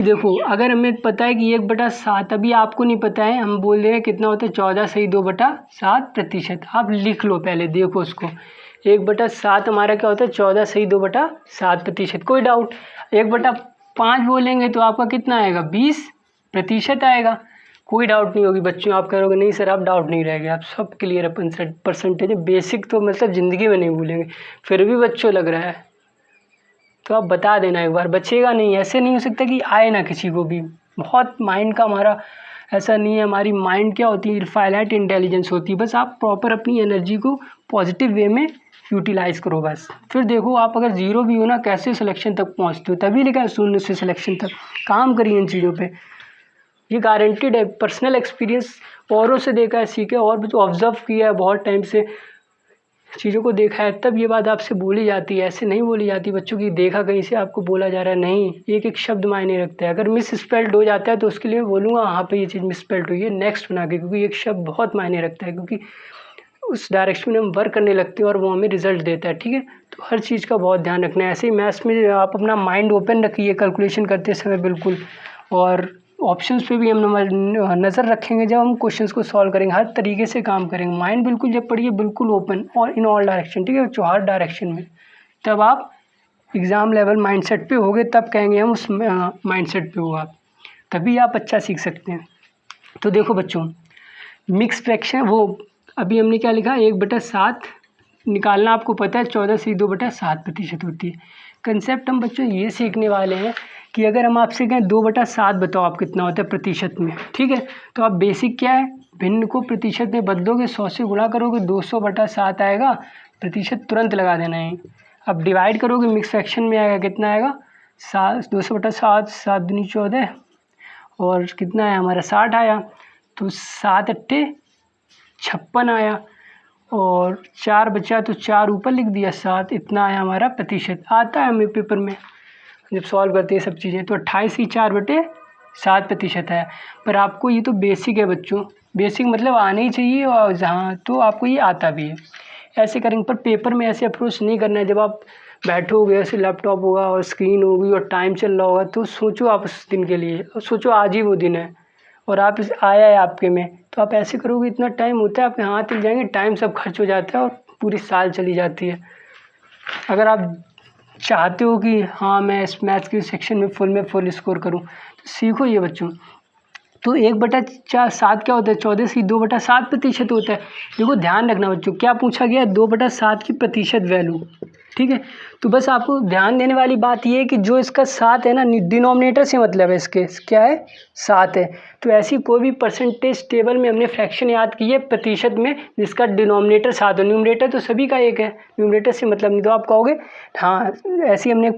देखो अगर हमें पता है कि 1/7, अभी आपको नहीं पता है, हम बोल रहे हैं कितना होता है 14.2/7%। आप लिख लो पहले, देखो उसको 1/7 हमारा क्या होता है 14.2/7%। कोई डाउट? 1/5 बोलेंगे तो आपका कितना आएगा 20% आएगा। कोई डाउट नहीं होगी बच्चों, आप करोगे नहीं सर आप डाउट नहीं रहेगा, आप सब क्लियर है। परसेंटेज बेसिक तो मतलब ज़िंदगी में नहीं भूलेंगे, फिर भी बच्चों लग रहा है तो आप बता देना एक बार, बचेगा नहीं। ऐसे नहीं हो सकता कि आए ना किसी को भी। बहुत माइंड का हमारा ऐसा नहीं है, हमारी माइंड क्या होती है फाइनाइट इंटेलिजेंस होती है। बस आप प्रॉपर अपनी एनर्जी को पॉजिटिव वे में यूटिलाइज़ करो बस। फिर देखो आप अगर ज़ीरो भी हो ना कैसे सिलेक्शन तक पहुंचते हो, तभी लिखा है 0 से सिलेक्शन तक। काम करिए इन चीज़ों पे, ये गारंटीड है। पर्सनल एक्सपीरियंस औरों से देखा है, सीखे, और भी तो ऑब्जर्व किया है बहुत टाइम से, चीज़ों को देखा है, तब ये बात आपसे बोली जाती है। ऐसे नहीं बोली जाती बच्चों की देखा कहीं से आपको बोला जा रहा है, नहीं। एक एक शब्द मायने रखता है। अगर मिस स्पेल्ड हो जाता है तो उसके लिए बोलूँगा हाँ पे ये चीज़ मिस स्पेल्ड हुई है, नेक्स्ट बना के, क्योंकि एक शब्द बहुत मायने रखता है, क्योंकि उस डायरेक्शन में हम वर्क करने लगते हैं और वो हमें रिजल्ट देता है। ठीक है, तो हर चीज़ का बहुत ध्यान रखना है। ऐसे ही मैथ्स में आप अपना माइंड ओपन रखिए कैलकुलेशन करते समय बिल्कुल, और ऑप्शंस पे भी हम नज़र रखेंगे जब हम क्वेश्चंस को सॉल्व करेंगे। हर तरीके से काम करेंगे, माइंड बिल्कुल जब पढ़िए बिल्कुल ओपन और इन ऑल डायरेक्शन। ठीक है बच्चों, हर डायरेक्शन में, तब आप एग्ज़ाम लेवल माइंडसेट पे होगे, तब कहेंगे हम उस माइंडसेट पे हो आप, तभी आप अच्छा सीख सकते हैं। तो देखो बच्चों, मिक्स फ्रैक्शन वो अभी हमने क्या लिखा 1/7 निकालना, आपको पता है 14.2/7% होती है। कंसेप्ट हम बच्चों ये सीखने वाले हैं कि अगर हम आपसे कहें 2/7 बताओ आप कितना होता है प्रतिशत में, ठीक है, तो आप बेसिक क्या है भिन्न को प्रतिशत में बदलोगे, 100 से गुणा करोगे 200/7 आएगा, प्रतिशत तुरंत लगा देना है। अब डिवाइड करोगे मिक्स फ्रैक्शन में आएगा, कितना आएगा 200/7, 7 दूनी 14, और कितना है हमारा 60 आया, तो 7 अट्ठे 56 आया, और 4 बचा तो 4 ऊपर लिख दिया, 7, इतना आया हमारा प्रतिशत। आता है हमें पेपर में जब सॉल्व करते हैं सब चीज़ें, तो 28 ही 4/7% है। पर आपको ये तो बेसिक है बच्चों, बेसिक मतलब आना ही चाहिए, और जहाँ तो आपको ये आता भी है। ऐसे करेंगे, पर पेपर में ऐसे अप्रोच नहीं करना है। जब आप बैठोगे ऐसे लैपटॉप होगा और स्क्रीन होगी और टाइम चल रहा होगा, तो सोचो आप उस दिन के लिए, और सोचो आज ही वो दिन है और आप आया है आपके में, तो आप ऐसे करोगे इतना टाइम होता है आपके हाथ हिल जाएंगे, टाइम सब खर्च हो जाता है और पूरी साल चली जाती है। अगर आप चाहते हो कि हाँ मैं इस मैथ्स के सेक्शन में फुल स्कोर करूँ, तो सीखो ये बच्चों। तो 1/7 क्या होता है 14.2/7% होता है। देखो ध्यान रखना बच्चों, क्या पूछा गया 2/7 की प्रतिशत वैल्यू, ठीक है। तो बस आपको ध्यान देने वाली बात ये है कि जो इसका 7 है ना, डिनोमिनेटर से मतलब है इसके, क्या है 7 है। तो ऐसी कोई भी परसेंटेज टेबल में हमने फ्रैक्शन याद की है प्रतिशत में जिसका डिनोमिनेटर 7 हो, न्यूमरेटर तो सभी का एक है, न्यूमरेटर से मतलब नहीं। तो आप कहोगे हाँ ऐसी हमने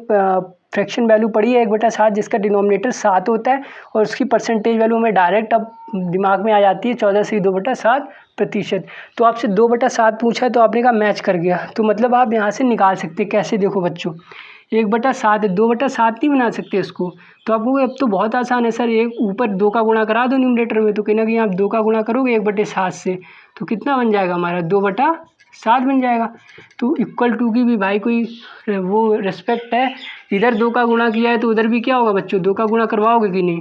फ्रैक्शन वैल्यू पढ़ी है 1/7 जिसका डिनोमिनेटर 7 होता है, और उसकी परसेंटेज वैल्यू हमें डायरेक्ट अब दिमाग में आ जाती है 14.2/7%। तो आपसे 2/7 पूछा है तो आपने कहा मैच कर गया, तो मतलब आप यहाँ से निकाल सकते हैं। कैसे देखो बच्चों, 1/7 है, 2/7 नहीं बना सकते इसको, तो आपको अब तो बहुत आसान है सर, एक ऊपर 2 का गुणा करा दो न्यूमरेटर में, तो कहीं ना कहीं आप 2 का गुणा करोगे 1/7 से, तो कितना बन जाएगा हमारा 2/7 बन जाएगा। तो इक्वल टू की भी भाई कोई वो रिस्पेक्ट है, इधर 2 का गुणा किया है तो उधर भी क्या होगा बच्चों 2 का गुणा करवाओगे कि नहीं,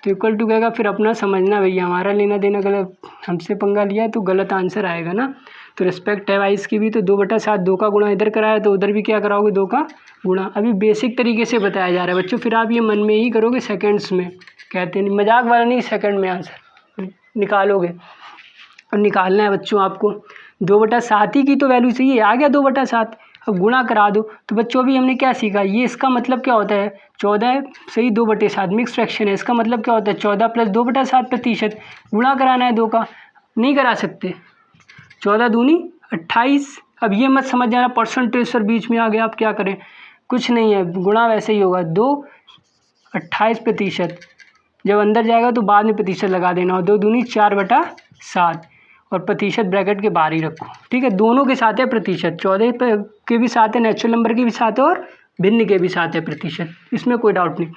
तो इक्वल टू कहेगा, फिर अपना समझना भैया, हमारा लेना देना गलत, हमसे पंगा लिया है तो गलत आंसर आएगा ना। तो रिस्पेक्ट है भाई इसकी भी, तो 2/7 2 का गुणा इधर कराया तो उधर भी क्या कराओगे 2 का गुणा। अभी बेसिक तरीके से बताया जा रहा है बच्चों, फिर आप ये मन में ही करोगे सेकंड्स में, कहते नहीं मजाक वाला नहीं, सेकंड में आंसर निकालोगे। और निकालना है बच्चों आपको 2/7 ही की तो वैल्यू चाहिए, आ गया 2/7, अब गुणा करा दो। तो बच्चों अभी हमने क्या सीखा, ये इसका मतलब क्या होता है 14 सही 2/7 मिक्स फ्रैक्शन है, इसका मतलब क्या होता है 14 + 2/7%। गुणा कराना है 2 का, नहीं करा सकते, 14 दूनी 28। अब ये मत समझ जाना परसेंटेज सर बीच में आ गया, आप क्या करें, कुछ नहीं है, गुणा वैसे ही होगा 2 28%, जब अंदर जाएगा तो बाद में प्रतिशत लगा देना, और 2 दूनी 4/7, और प्रतिशत ब्रैकेट के बाहर ही रखो, ठीक है। दोनों के साथ है प्रतिशत, 14 के भी साथ है, नेचुरल नंबर के भी साथ है, और भिन्न के भी साथ है प्रतिशत, इसमें कोई डाउट नहीं।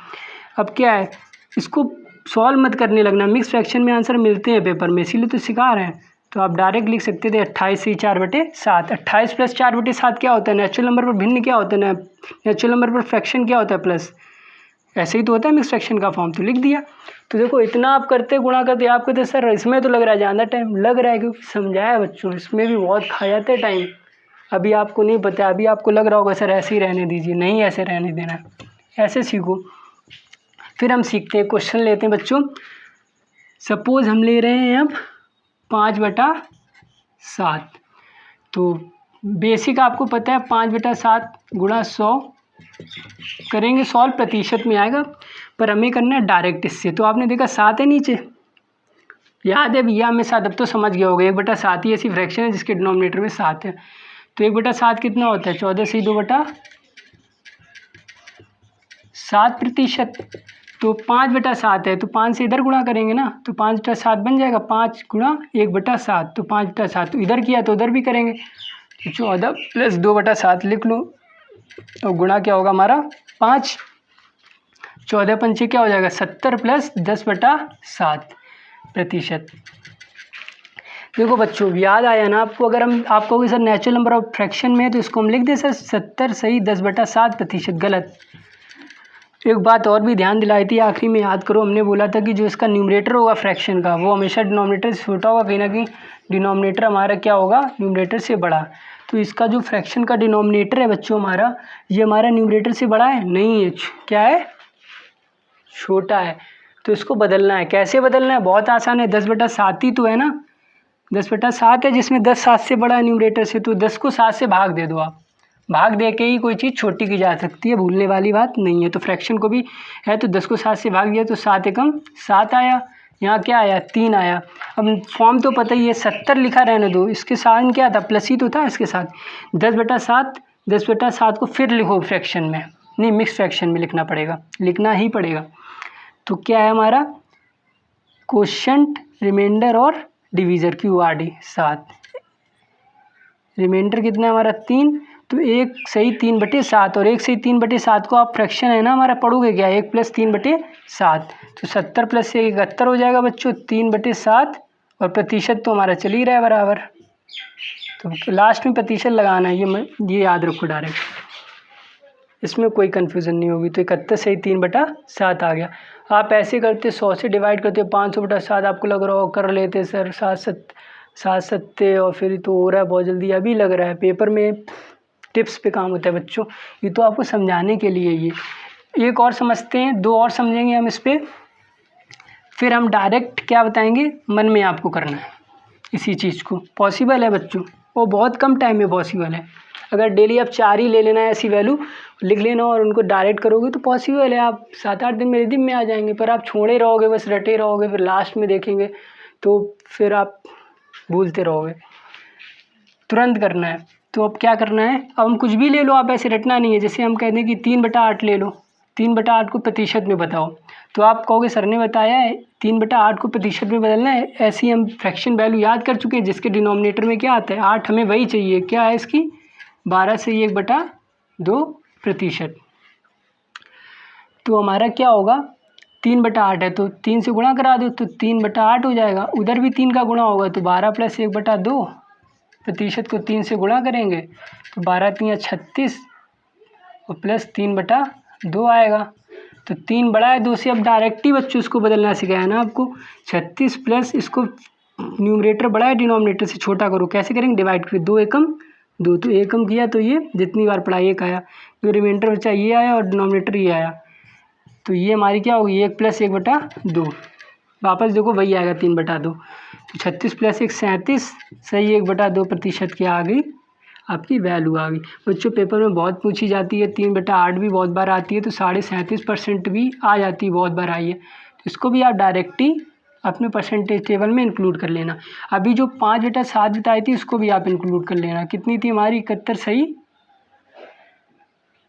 अब क्या है, इसको सॉल्व मत करने लगना, मिक्स फ्रैक्शन में आंसर मिलते हैं पेपर में, इसीलिए तो सिखा रहे हैं। तो आप डायरेक्ट लिख सकते थे 28 ही 4/7, 28 + 4/7 क्या होता है नेचुरल नंबर पर भिन्न क्या होता है, नेचुरल नंबर पर फ्रैक्शन क्या होता है प्लस, ऐसे ही तो होता है मिक्स फ्रैक्शन का फॉर्म, तो लिख दिया। तो देखो इतना आप करते गुणा करते, आप कहते सर इसमें तो लग रहा है ज़्यादा टाइम, लग रहा है क्योंकि समझाया बच्चों, इसमें भी बहुत खा जाते हैं टाइम। अभी आपको नहीं पता, अभी आपको लग रहा होगा सर ऐसे ही रहने दीजिए, नहीं ऐसे रहने देना, ऐसे सीखो। फिर हम सीखते हैं, क्वेश्चन लेते हैं बच्चों। सपोज हम ले रहे हैं अब 5/7, तो बेसिक आपको पता है 5/7 गुणा 100 करेंगे, सॉल्व प्रतिशत में आएगा, पर हमें करना है डायरेक्ट इससे। तो आपने देखा 7 है नीचे, याद है भैया हमें 7, अब तो समझ गया होगा 1/7 ही ऐसी फ्रैक्शन है जिसके डिनोमिनेटर में 7 है। तो 1/7 कितना होता है, 14/2/7%। तो 5/7 है, तो 5 से इधर गुणा करेंगे ना, तो 5/7 बन जाएगा, 5 गुणा 1/7, तो 5/7, तो इधर किया तो उधर भी करेंगे, तो 14 + 2/7 लिख लो, और गुणा क्या होगा हमारा 5, 14 पंचे क्या हो जाएगा 70 + 10/7%। देखो बच्चों याद आया ना आपको, अगर हम आप कहोगे sir natural number of fraction में है तो इसको हम लिख दें सर 70 सही 10/7%, गलत। एक बात और भी ध्यान दिलाई थी आखिरी में, याद करो, हमने बोला था कि जो इसका न्यूमरेटर होगा फ्रैक्शन का वो हमेशा डिनोमिनेटर से छोटा होगा, कहीं ना कहीं डिनोमिनेटर हमारा क्या होगा न्यूमरेटर से बड़ा। तो इसका जो फ्रैक्शन का डिनोमिनेटर है बच्चों हमारा, ये हमारा न्यूमरेटर से बड़ा है नहीं है, क्या है, छोटा है। तो इसको बदलना है, कैसे बदलना है, बहुत आसान है, 10/7 ही तो है ना, 10/7 है जिसमें 10 7 से बड़ा है न्यूमरेटर से, तो 10 को 7 से भाग दे दो आप, भाग दे के ही कोई चीज़ छोटी की जा सकती है, भूलने वाली बात नहीं है। तो फ्रैक्शन को भी है, तो 10 को 7 से भाग दिया तो 7 एकम 7 आया, यहाँ क्या आया 3 आया। अब फॉर्म तो पता ही है, 70 लिखा रहने दो, इसके साथ क्या था प्लस ही तो था इसके साथ, 10/7 को फिर लिखो फ्रैक्शन में, नहीं मिक्स फ्रैक्शन में लिखना पड़ेगा, लिखना ही पड़ेगा। तो क्या है हमारा कोशेंट, रिमाइंडर और डिवीज़र QRD 7, रिमाइंडर कितना है हमारा 3, तो 1 सही 3/7 और 1 सही 3/7 को आप फ्रैक्शन है ना हमारा पढ़ोगे क्या, 1 + 3/7, तो 70 + 71 हो जाएगा बच्चों 3/7, और प्रतिशत तो हमारा चल ही रहा है बराबर, तो लास्ट में प्रतिशत लगाना है, ये याद रखो डायरेक्ट, इसमें कोई कन्फ्यूज़न नहीं होगी। तो 71 सही 3/7 आ गया। आप ऐसे करते 100 से डिवाइड करते 500/7, आपको लग रहा हो कर लेते सर 7 7 और फिर तो हो रहा है बहुत जल्दी, अभी लग रहा है, पेपर में टिप्स पे काम होता है बच्चों, ये तो आपको समझाने के लिए। ये एक और समझते हैं, 2 और समझेंगे हम इस पर, फिर हम डायरेक्ट क्या बताएंगे, मन में आपको करना है इसी चीज़ को, पॉसिबल है बच्चों, वो बहुत कम टाइम में पॉसिबल है। अगर डेली आप 4 ही ले लेना है ऐसी वैल्यू लिख लेना और उनको डायरेक्ट करोगे तो पॉसिबल है, आप 7-8 दिन में रिदिम में आ जाएंगे। पर आप छोड़े रहोगे, बस रटे रहोगे, फिर लास्ट में देखेंगे तो फिर आप भूलते रहोगे। तुरंत करना है, तो अब क्या करना है, अब हम कुछ भी ले लो, आप ऐसे रटना नहीं है। जैसे हम कहते हैं कि 3/8 ले लो, 3/8 को प्रतिशत में बताओ, तो आप कहोगे सर ने बताया है 3/8 को प्रतिशत में बदलना है, ऐसी हम फ्रैक्शन वैल्यू याद कर चुके हैं जिसके डिनोमिनेटर में क्या आता है 8, हमें वही चाहिए, क्या है इसकी 12 से 1/2%। तो हमारा क्या होगा 3/8 है, तो 3 से गुणा करा दो तो 3/8 हो जाएगा, उधर भी 3 का गुणा होगा तो 12 + 1/2, प्रतिशत को 3 से गुणा करेंगे तो 12 × 3 = 36 और प्लस 3/2 आएगा। तो 3 बड़ा है 2 से, अब डायरेक्ट ही बच्चों इसको बदलना सिखाया ना आपको, 36 प्लस इसको न्यूमरेटर बड़ा है डिनोमिनेटर से छोटा करो, कैसे करेंगे डिवाइड करें, 2 एकम 2, तो एकम किया तो ये जितनी बार पढ़ा 1 आया, तो रिमाइंडर बचा ये आया और डिनोमिनेटर ये आया, तो ये हमारी क्या होगी 1 + 1/2, वापस देखो वही आएगा 3/2, तो 36 + 1 37 सही 1/2 प्रतिशत की आ गई आपकी वैल्यू आ गई। बच्चों पेपर में बहुत पूछी जाती है, 3/8 भी बहुत बार आती है, तो 37.5% भी आ जाती है, बहुत बार आई है, तो इसको भी आप डायरेक्ट ही अपने परसेंटेज टेबल में इंक्लूड कर लेना। अभी जो 5/7 बताई थी उसको भी आप इंक्लूड कर लेना, कितनी थी हमारी 71 सही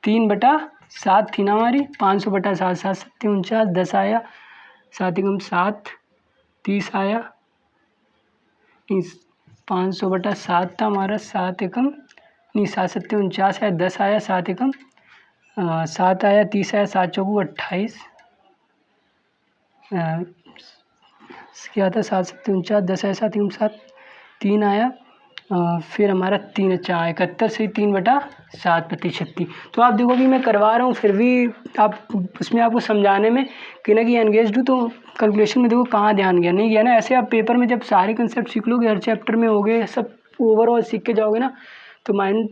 3/7 थी ना हमारी, 500/7 7 7 49 10 आया, 7 एकम 7 30 आया, 500/7 था हमारा, 7 एकम नहीं 7 7 49 है, 10 आया, 7 एकम 7 आया, 30 आया, 7 चौको 28 क्या था 7 7 49 10 आया, 7 एकम 7 3 आया, फिर हमारा 3 अच्छा 71 से 3/7% थी। तो आप देखो कि मैं करवा रहा हूँ फिर भी आप उसमें आपको समझाने में कहीं ना कहीं एंगेज्ड हूँ, तो कैलकुलेशन में देखो कहाँ ध्यान गया, नहीं गया ना। ऐसे आप पेपर में जब सारे कंसेप्ट सीख लोगे, हर चैप्टर में होगे, सब ओवरऑल सीख के जाओगे ना, तो माइंड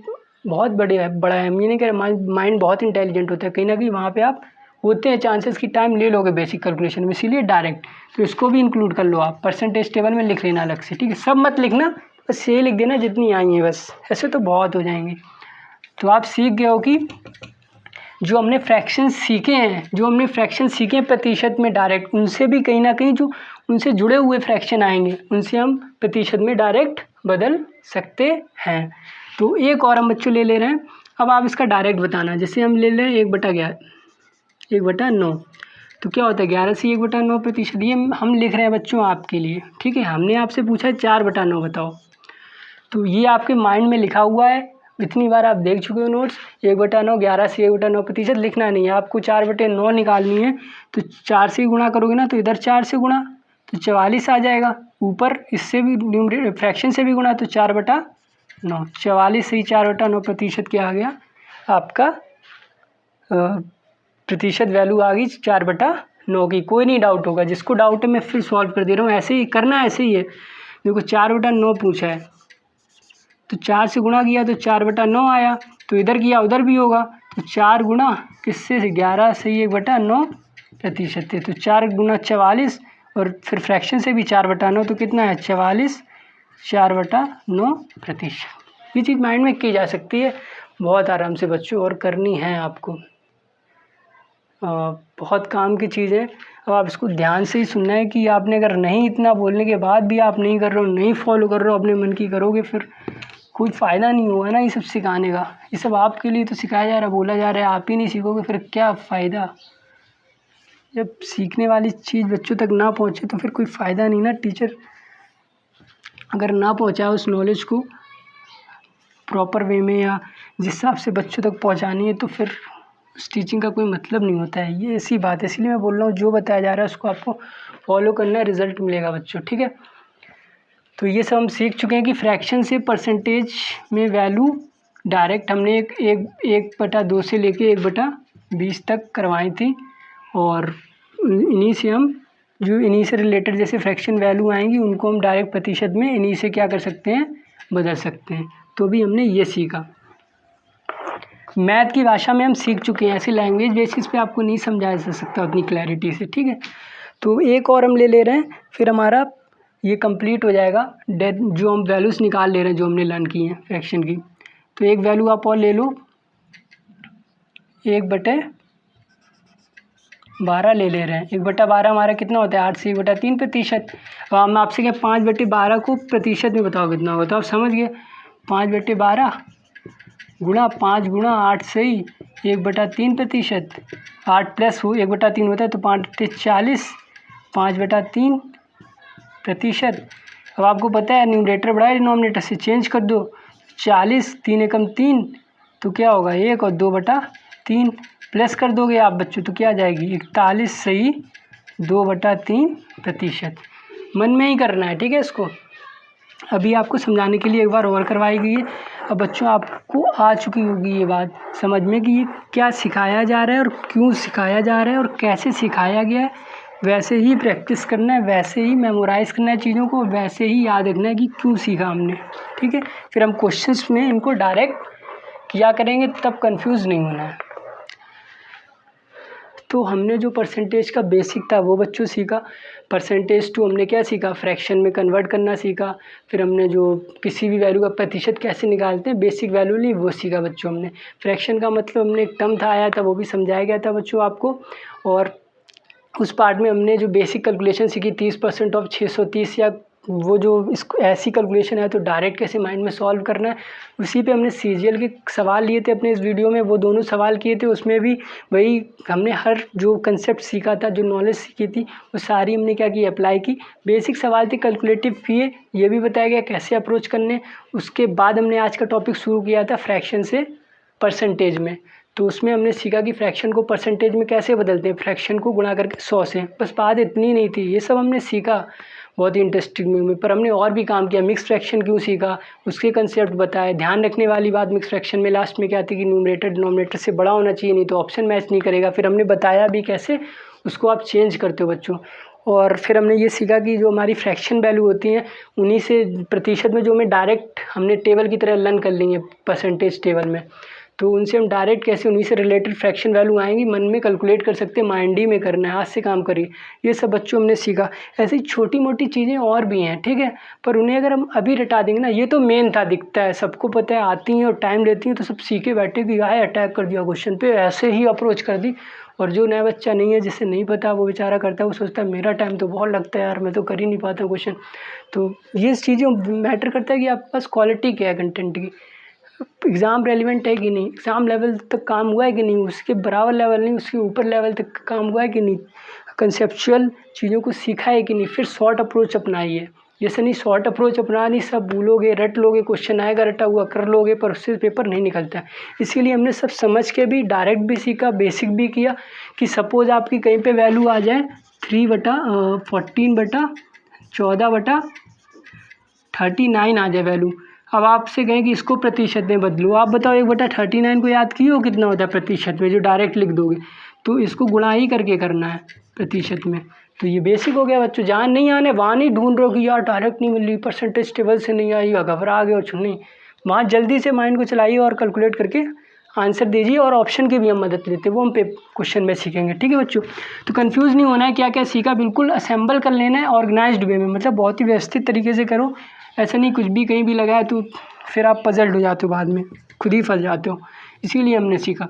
बहुत बड़ा है। ये नहीं कह रहा माइंड बहुत इंटेलिजेंट होता है, कहीं ना कहीं वहाँ पे आप होते हैं चांसेस की टाइम ले लोगे बेसिक कैलकुलेशन में, इसीलिए डायरेक्ट तो इसको भी इंक्लूड कर लो आप, परसेंटेज टेबल में लिख लेना अलग से, ठीक है। सब मत लिखना, बस ये लिख देना जितनी आई हैं बस, ऐसे तो बहुत हो जाएंगे। तो आप सीख गए हो कि जो हमने फ्रैक्शन सीखे हैं प्रतिशत में डायरेक्ट, उनसे भी कहीं ना कहीं जो उनसे जुड़े हुए फ्रैक्शन आएंगे उनसे हम प्रतिशत में डायरेक्ट बदल सकते हैं। तो एक और हम बच्चों ले रहे हैं। अब आप इसका डायरेक्ट बताना, जैसे हम ले लें 1/9, तो क्या होता है 11 से 1/9%। ये हम लिख रहे हैं बच्चों आपके लिए, ठीक है। हमने आपसे पूछा है 4/9 बताओ, तो ये आपके माइंड में लिखा हुआ है, इतनी बार आप देख चुके हो नोट्स। 1/9 11 से 1/9% लिखना नहीं है आपको, 4/9 निकालनी है। तो 4 से गुणा करोगे ना, तो इधर 4 से गुणा तो 44 आ जाएगा, ऊपर इससे भी न्यूमरेटर फ्रैक्शन से भी गुणा तो 4/9, 44 से ही 4/9% क्या आ गया आपका प्रतिशत वैल्यू आ गई 4/9 की। कोई नहीं डाउट होगा, जिसको डाउट है मैं फिर सॉल्व कर दे रहा हूँ, ऐसे ही करना, ऐसे ही है। देखो 4/9 पूछा है, तो 4 से गुणा किया तो 4/9 आया, तो इधर किया उधर भी होगा, तो 4 गुणा किससे 11 से 1/9% है, तो 4 गुणा 44 और फिर फ्रैक्शन से भी 4/9, तो कितना है 44 4/9%। ये चीज़ माइंड में की जा सकती है बहुत आराम से बच्चों, और करनी है आपको, बहुत काम की चीज़ है। अब आप इसको ध्यान से ही सुनना है कि आपने अगर नहीं, इतना बोलने के बाद भी आप नहीं कर रहे हो, नहीं फॉलो कर रहे हो, अपने मन की करोगे, फिर कोई फ़ायदा नहीं होगा ना ये सब सिखाने का। ये सब आपके लिए तो सिखाया जा रहा है, बोला जा रहा है, आप ही नहीं सीखोगे फिर क्या फ़ायदा। जब सीखने वाली चीज़ बच्चों तक ना पहुँचे तो फिर कोई फ़ायदा नहीं ना। टीचर अगर ना पहुँचाए उस नॉलेज को प्रॉपर वे में या जिस हिसाब से बच्चों तक पहुँचानी है, तो फिर उस टीचिंग का कोई मतलब नहीं होता है। ये ऐसी बात है, इसलिए मैं बोल रहा हूँ जो बताया जा रहा है उसको आपको फॉलो करना है, रिज़ल्ट मिलेगा बच्चों, ठीक है। तो ये सब हम सीख चुके हैं कि फ्रैक्शन से परसेंटेज में वैल्यू डायरेक्ट हमने 1/2 से लेके 1/20 तक करवाई थी, और इन्हीं से हम जो इन्हीं से रिलेटेड जैसे फ्रैक्शन वैल्यू आएंगी उनको हम डायरेक्ट प्रतिशत में इन्हीं से क्या कर सकते हैं, बदल सकते हैं। तो भी हमने ये सीखा। मैथ की भाषा में हम सीख चुके हैं, ऐसे लैंग्वेज बेसिस पे आपको नहीं समझाया जा सकता उतनी क्लैरिटी से, ठीक है। तो एक और हम ले रहे हैं, फिर हमारा ये कंप्लीट हो जाएगा। जो हम वैल्यूज़ निकाल ले रहे हैं जो हमने लर्न की हैं फ्रैक्शन की, तो एक वैल्यू आप और ले लो, 1/12 ले रहे हैं। 1/12 हमारा कितना होता है 8 से 1/3%। अब हम आपसे क्या 5/12 को प्रतिशत में बताओ कितना होगा, तो आप समझ गए 5/12 गुणा 5 गुणा 8 से ही 1/3%, 8 प्लस 1/3 होता है तो 5/40, 5/3%। अब आपको पता है न्यूमरेटर बढ़ाए डिनोमिनेटर से चेंज कर दो, 40 3 एकम 3 तो क्या होगा 1 और 2/3 प्लस कर दोगे आप बच्चों तो क्या आ जाएगी 41 से ही 2/3%। मन में ही करना है, ठीक है। इसको अभी आपको समझाने के लिए एक बार और करवाई गई है। अब बच्चों आपको आ चुकी होगी ये बात समझ में कि ये क्या सिखाया जा रहा है और क्यों सिखाया जा रहा है और कैसे सिखाया गया है। वैसे ही प्रैक्टिस करना है, वैसे ही मेमोराइज़ करना है चीज़ों को, वैसे ही याद रखना है कि क्यों सीखा हमने, ठीक है। फिर हम क्वेश्चंस में इनको डायरेक्ट किया करेंगे, तब कंफ्यूज नहीं होना है। तो हमने जो परसेंटेज का बेसिक था वो बच्चों सीखा। परसेंटेज टू हमने क्या सीखा, फ्रैक्शन में कन्वर्ट करना सीखा। फिर हमने जो किसी भी वैल्यू का प्रतिशत कैसे निकालते हैं, बेसिक वैल्यू ली, वो सीखा बच्चों हमने। फ्रैक्शन का मतलब हमने एक टर्म था आया था, वो भी समझाया गया था बच्चों आपको। और उस पार्ट में हमने जो बेसिक कैलकुलेशन सीखी 30% ऑफ 630, या वो जो इसको ऐसी कैलकुलेशन है तो डायरेक्ट कैसे माइंड में सॉल्व करना है, उसी पे हमने सीजीएल के सवाल लिए थे अपने इस वीडियो में। वो दोनों सवाल किए थे, उसमें भी वही हमने हर जो कंसेप्ट सीखा था, जो नॉलेज सीखी थी, वो सारी हमने क्या की अप्लाई की। बेसिक सवाल थे कैलकुलेटिव किए, ये भी बताया गया कैसे अप्रोच करने। उसके बाद हमने आज का टॉपिक शुरू किया था फ्रैक्शन से परसेंटेज में। तो उसमें हमने सीखा कि फ्रैक्शन को परसेंटेज में कैसे बदलते हैं, फ्रैक्शन को गुणा करके 100 से। बस बात इतनी नहीं थी, ये सब हमने सीखा। बहुत ही इंटरेस्टिंग में। पर हमने और भी काम किया, मिक्स फ्रैक्शन क्यों सीखा, उसके कंसेप्ट बताए। ध्यान रखने वाली बात मिक्स फ्रैक्शन में लास्ट में क्या थी कि न्यूमरेटर डिनोमिनेटर से बड़ा होना चाहिए, नहीं तो ऑप्शन मैच नहीं करेगा। फिर हमने बताया भी कैसे उसको आप चेंज करते हो बच्चों। और फिर हमने ये सीखा कि जो हमारी फ्रैक्शन वैल्यू होती हैं उन्हीं से प्रतिशत में जो हमें डायरेक्ट हमने टेबल की तरह लर्न कर ली है परसेंटेज टेबल में, तो उनसे हम डायरेक्ट कैसे उन्हीं से रिलेटेड फ्रैक्शन वैल्यू आएंगी, मन में कैलकुलेट कर सकते हैं, माइंड ही में करना है, हाथ से काम करिए। ये सब बच्चों हमने सीखा। ऐसी छोटी मोटी चीज़ें और भी हैं, ठीक है, पर उन्हें अगर हम अभी रटा देंगे ना, ये तो मेन था, दिखता है सबको पता है, आती हैं और टाइम लेती हैं, तो सब सीखे बैठे कि आए अटैक कर दिया क्वेश्चन पे, ऐसे ही अप्रोच कर दी। और जो नया बच्चा नहीं है, जिसे नहीं पता, वो बेचारा करता है, वो सोचता है मेरा टाइम तो बहुत लगता है यार, मैं तो कर ही नहीं पाता क्वेश्चन। तो ये चीज़ें मैटर करता है कि आपके पास क्वालिटी क्या है कंटेंट की, एग्ज़ाम रेलिवेंट है कि नहीं, एग्ज़ाम लेवल तक काम हुआ है कि नहीं, उसके बराबर लेवल नहीं, उसके ऊपर लेवल तक काम हुआ है कि नहीं, कंसेप्चुअल चीज़ों को सीखा है कि नहीं। फिर शॉर्ट अप्रोच अपनाइए। जैसे नहीं शॉर्ट अप्रोच अपना नहीं, सब भूलोगे, रट लोगे, क्वेश्चन आएगा रटा हुआ कर लोगे, पर उससे पेपर नहीं निकलता है। इसीलिए हमने सब समझ के भी, डायरेक्ट भी सीखा, बेसिक भी किया कि सपोज़ आपकी कहीं पे वैल्यू आ जाए 3/14/14/39 आ जाए वैल्यू। अब आपसे कहें कि इसको प्रतिशत में बदलो, आप बताओ 1/39 को याद किए हो कितना होता है प्रतिशत में, जो डायरेक्ट लिख दोगे, तो इसको गुणा ही करके करना है प्रतिशत में। तो ये बेसिक हो गया बच्चों। जहाँ नहीं आने वहाँ नहीं ढूंढ रहे हो कि यार डायरेक्ट नहीं मिल रही, परसेंटेज टेबल से नहीं आई, घबरा गए और नहीं, वहाँ जल्दी से माइंड को चलाइए और कैलकुलेट करके आंसर दीजिए। और ऑप्शन की भी हम मदद लेते हैं, वो हम पे क्वेश्चन में सीखेंगे, ठीक है बच्चों। तो कंफ्यूज नहीं होना है, क्या क्या सीखा बिल्कुल असेंबल कर लेना है ऑर्गेनाइज्ड वे में, मतलब बहुत ही व्यवस्थित तरीके से करो। ऐसा नहीं कुछ भी कहीं भी लगाए तो फिर आप पजल्ड हो जाते हो, बाद में खुद ही फंस जाते हो। इसीलिए हमने सीखा।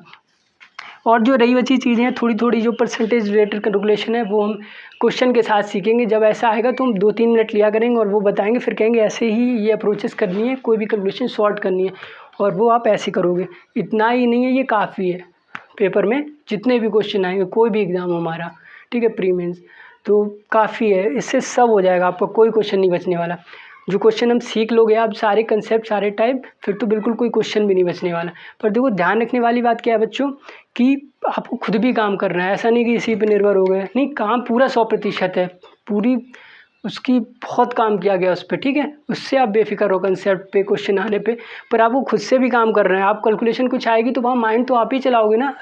और जो रही बची चीज़ें हैं थोड़ी थोड़ी, जो परसेंटेज रिलेटेड कैलकुलेशन है, वो हम क्वेश्चन के साथ सीखेंगे। जब ऐसा आएगा तो हम 2-3 मिनट लिया करेंगे और वो बताएंगे, फिर कहेंगे ऐसे ही ये अप्रोचेस करनी है, कोई भी कैलकुलेशन सॉर्ट करनी है, और वो आप ऐसे करोगे। इतना ही नहीं है, ये काफ़ी है पेपर में जितने भी क्वेश्चन आएंगे, कोई भी एग्ज़ाम हमारा, ठीक है, प्री मेंस, तो काफ़ी है, इससे सब हो जाएगा, आपका कोई क्वेश्चन नहीं बचने वाला। जो क्वेश्चन हम सीख लोगे आप, सारे कंसेप्ट सारे टाइप, फिर तो बिल्कुल कोई क्वेश्चन भी नहीं बचने वाला। पर देखो ध्यान रखने वाली बात क्या है बच्चों, कि आपको खुद भी काम करना है, ऐसा नहीं कि इसी पे निर्भर हो गए, नहीं, काम पूरा 100% है, पूरी उसकी बहुत काम किया गया उस पर, ठीक है, उससे आप बेफिक्र हो कंसेप्ट पे, क्वेश्चन आने पे। पर आपको खुद से भी काम करना है। आप कैलकुलेशन कुछ आएगी तो वहाँ माइंड तो आप ही चलाओगे ना,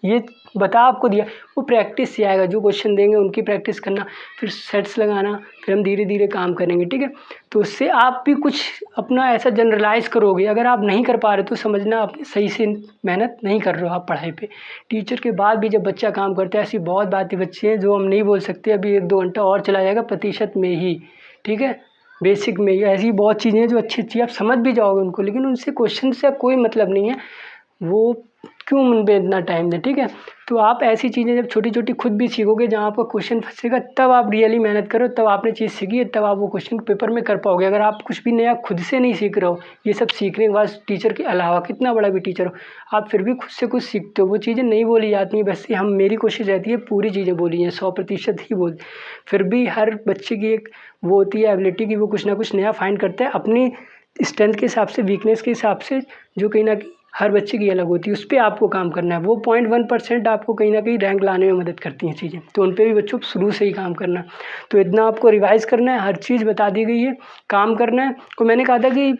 ये बता आपको दिया, वो प्रैक्टिस से आएगा। जो क्वेश्चन देंगे उनकी प्रैक्टिस करना, फिर सेट्स लगाना, फिर हम धीरे धीरे काम करेंगे, ठीक है। तो उससे आप भी कुछ अपना ऐसा जनरलाइज करोगे। अगर आप नहीं कर पा रहे तो समझना आप सही से मेहनत नहीं कर रहे हो आप पढ़ाई पे। टीचर के बाद भी जब बच्चा काम करता है, ऐसी बहुत बातें बच्चे हैं जो हम नहीं बोल सकते, अभी 1-2 घंटा और चला जाएगा प्रतिशत में ही, ठीक है, बेसिक में ही। ऐसी बहुत चीज़ें हैं जो अच्छी अच्छी आप समझ भी जाओगे उनको, लेकिन उनसे क्वेश्चन से कोई मतलब नहीं है, वो क्यों उन पर इतना टाइम दें, ठीक है। तो आप ऐसी चीज़ें जब छोटी छोटी खुद भी सीखोगे, जहाँ आपका क्वेश्चन फंसेगा, तब आप रियली मेहनत करो, तब आपने चीज़ सीखी है, तब आप वो क्वेश्चन पेपर में कर पाओगे। अगर आप कुछ भी नया खुद से नहीं सीख रहे हो, ये सब सीखने के बाद टीचर के अलावा, कितना बड़ा भी टीचर हो, आप फिर भी खुद से कुछ सीखते हो, वो चीज़ें नहीं बोली जाती हैं। वैसे हम, मेरी कोशिश रहती है पूरी चीज़ें बोली हैं, 100% ही बोल, फिर भी हर बच्चे की एक वो होती है एबिलिटी कि वो कुछ ना कुछ नया फाइंड करता है अपनी स्ट्रेंथ के हिसाब से, वीकनेस के हिसाब से, जो कहीं ना कहीं हर बच्चे की अलग होती है। उस पर आपको काम करना है। वो 0.1% आपको कहीं ना कहीं रैंक लाने में मदद करती हैं चीज़ें, तो उन पर भी बच्चों को शुरू से ही काम करना है। तो इतना आपको रिवाइज़ करना है, हर चीज़ बता दी गई है, काम करना है। तो मैंने कहा था कि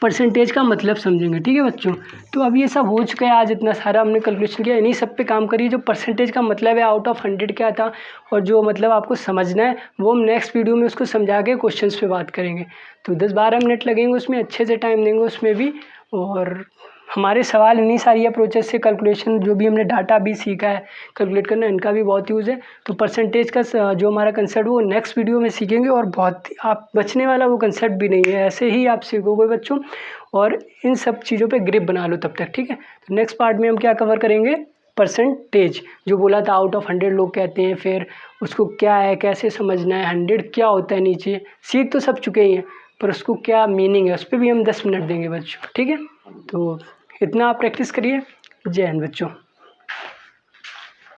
परसेंटेज का मतलब समझेंगे, ठीक है बच्चों। तो अब ये सब हो चुका है, आज इतना सारा हमने कैलकुलेशन किया, इन्हीं सब पे काम करिए। जो परसेंटेज का मतलब है, आउट ऑफ 100 क्या था, और जो मतलब आपको समझना है, वो हम नेक्स्ट वीडियो में उसको समझा के क्वेश्चंस पे बात करेंगे। तो 10-12 मिनट लगेंगे उसमें, अच्छे से टाइम देंगे उसमें भी। और हमारे सवाल इन्हीं सारी अप्रोचेस से, कैलकुलेशन जो भी हमने डाटा भी सीखा है कैलकुलेट करना, इनका भी बहुत यूज़ है। तो परसेंटेज का जो हमारा कंसेप्ट वो नेक्स्ट वीडियो में सीखेंगे, और बहुत आप बचने वाला वो कंसेप्ट भी नहीं है, ऐसे ही आप सीखोगे बच्चों। और इन सब चीज़ों पे ग्रिप बना लो तब तक, ठीक है। तो नेक्स्ट पार्ट में हम क्या कवर करेंगे, परसेंटेज, जो बोला था आउट ऑफ 100 लोग कहते हैं, फिर उसको क्या है, कैसे समझना है, 100 क्या होता है, नीचे सीख तो सब चुके ही हैं, पर उसको क्या मीनिंग है, उस पर भी हम 10 मिनट देंगे बच्चों, ठीक है। तो इतना आप प्रैक्टिस करिए। जय हिंद बच्चों।